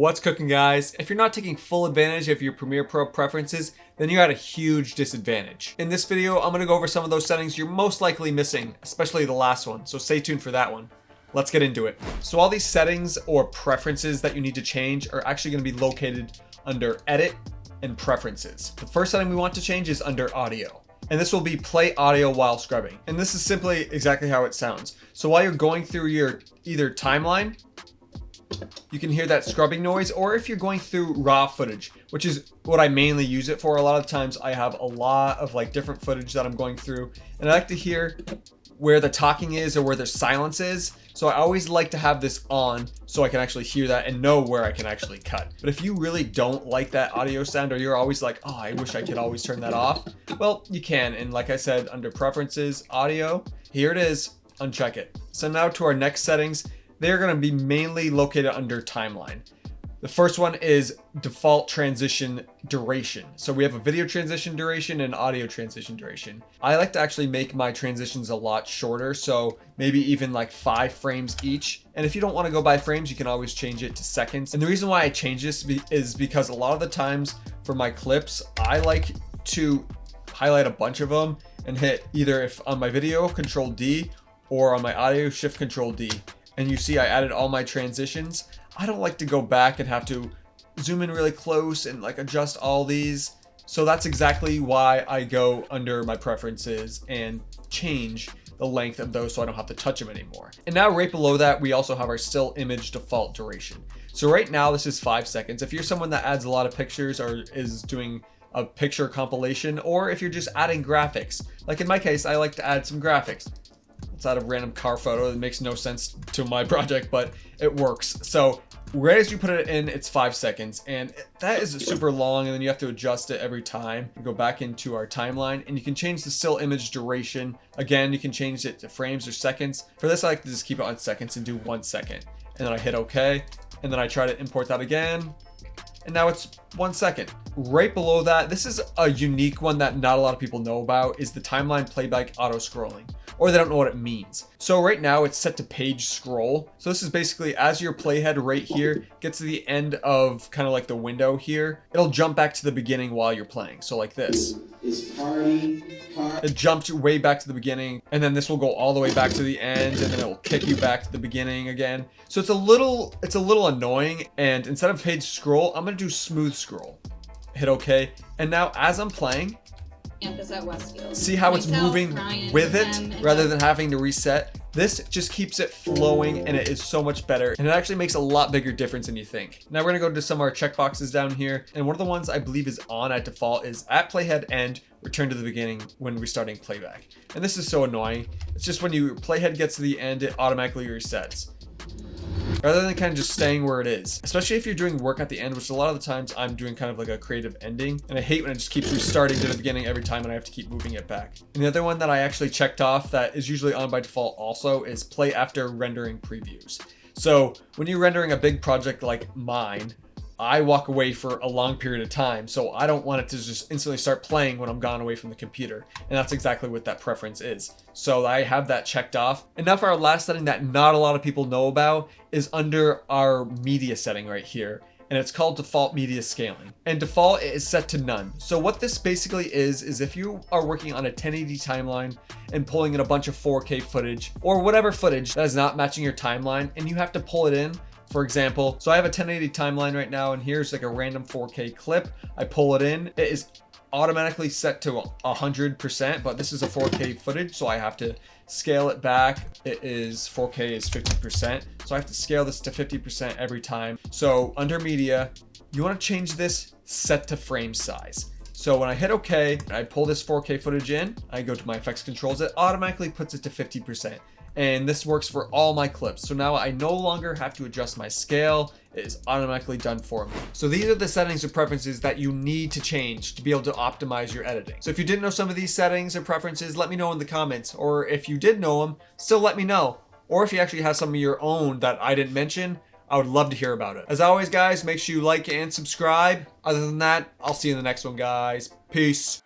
What's cooking, guys? If you're not taking full advantage of your Premiere Pro preferences, then you're at a huge disadvantage. In this video, I'm gonna go over some of those settings you're most likely missing, especially the last one, so stay tuned for that one. Let's get into it. So all these settings or preferences that you need to change are actually gonna be located under Edit and Preferences. The first setting we want to change is under Audio. And this will be play audio while scrubbing. And this is simply exactly how it sounds. So while you're going through your either timeline, you can hear that scrubbing noise, or if you're going through raw footage, which is what I mainly use it for. A lot of times I have a lot of like different footage that I'm going through, and I like to hear where the talking is or where the silence is. So I always like to have this on so I can actually hear that and know where I can actually cut. But if you really don't like that audio sound, or you're always like, oh, I wish I could always turn that off, well, you can. And like I said, under Preferences, Audio, here it is, uncheck it. So now to our next settings. They're going to be mainly located under Timeline. The first one is default transition duration. So we have a video transition duration and audio transition duration. I like to actually make my transitions a lot shorter, so maybe even like 5 frames each. And if you don't want to go by frames, you can always change it to seconds. And the reason why I change this is because a lot of the times for my clips, I like to highlight a bunch of them and hit either, if on my video, Control D, or on my audio, Shift Control D. And you see I added all my transitions. I don't like to go back and have to zoom in really close and like adjust all these. So that's exactly why I go under my preferences and change the length of those so I don't have to touch them anymore. And now right below that, we also have our still image default duration. So right now this is 5 seconds. If you're someone that adds a lot of pictures or is doing a picture compilation, or if you're just adding graphics, like in my case, I like to add some graphics. It's out of random car photo that makes no sense to my project, but it works. So right as you put it in, it's 5 seconds, and that is super long, and then you have to adjust it every time. You go back into our timeline, and you can change the still image duration. Again, you can change it to frames or seconds. For this, I like to just keep it on seconds and do 1 second. And then I hit OK, and then I try to import that again. And now it's 1 second. Right below that, this is a unique one that not a lot of people know about, is the timeline playback auto scrolling, or they don't know what it means. So right now it's set to page scroll. So this is basically as your playhead right here gets to the end of kind of like the window here, it'll jump back to the beginning while you're playing. So like this. It jumps way back to the beginning, and then this will go all the way back to the end, and then it will kick you back to the beginning again. So it's a little annoying, and instead of page scroll, I'm gonna do smooth scroll. Hit OK, and now as I'm playing, see how it's moving with it rather than having to reset? This just keeps it flowing, and it is so much better, and it actually makes a lot bigger difference than you think. Now we're gonna go to some of our checkboxes down here, and one of the ones I believe is on at default is at playhead end, return to the beginning when restarting playback. And this is so annoying. It's just when your playhead gets to the end, it automatically resets, rather than kind of just staying where it is. Especially if you're doing work at the end, which a lot of the times I'm doing kind of like a creative ending, and I hate when it just keeps restarting to the beginning every time and I have to keep moving it back. And the other one that I actually checked off that is usually on by default also is play after rendering previews. So when you're rendering a big project like mine, I walk away for a long period of time, so I don't want it to just instantly start playing when I'm gone away from the computer. And that's exactly what that preference is. So I have that checked off. And now for our last setting that not a lot of people know about is under our media setting right here. And it's called default media scaling. And default is set to none. So what this basically is if you are working on a 1080 timeline and pulling in a bunch of 4K footage or whatever footage that is not matching your timeline, and you have to pull it in. For example, so I have a 1080 timeline right now, and here's like a random 4K clip. I pull it in. It is automatically set to 100%, but this is a 4K footage, so I have to scale it back. It is 4K is 50%, so I have to scale this to 50% every time. So under media, you want to change this set to frame size. So when I hit OK, I pull this 4K footage in, I go to my effects controls, it automatically puts it to 50%. And this works for all my clips. So now I no longer have to adjust my scale. It is automatically done for me. So these are the settings or preferences that you need to change to be able to optimize your editing. So if you didn't know some of these settings or preferences, let me know in the comments. Or if you did know them, still let me know. Or if you actually have some of your own that I didn't mention, I would love to hear about it. As always, guys, make sure you like and subscribe. Other than that, I'll see you in the next one, guys. Peace.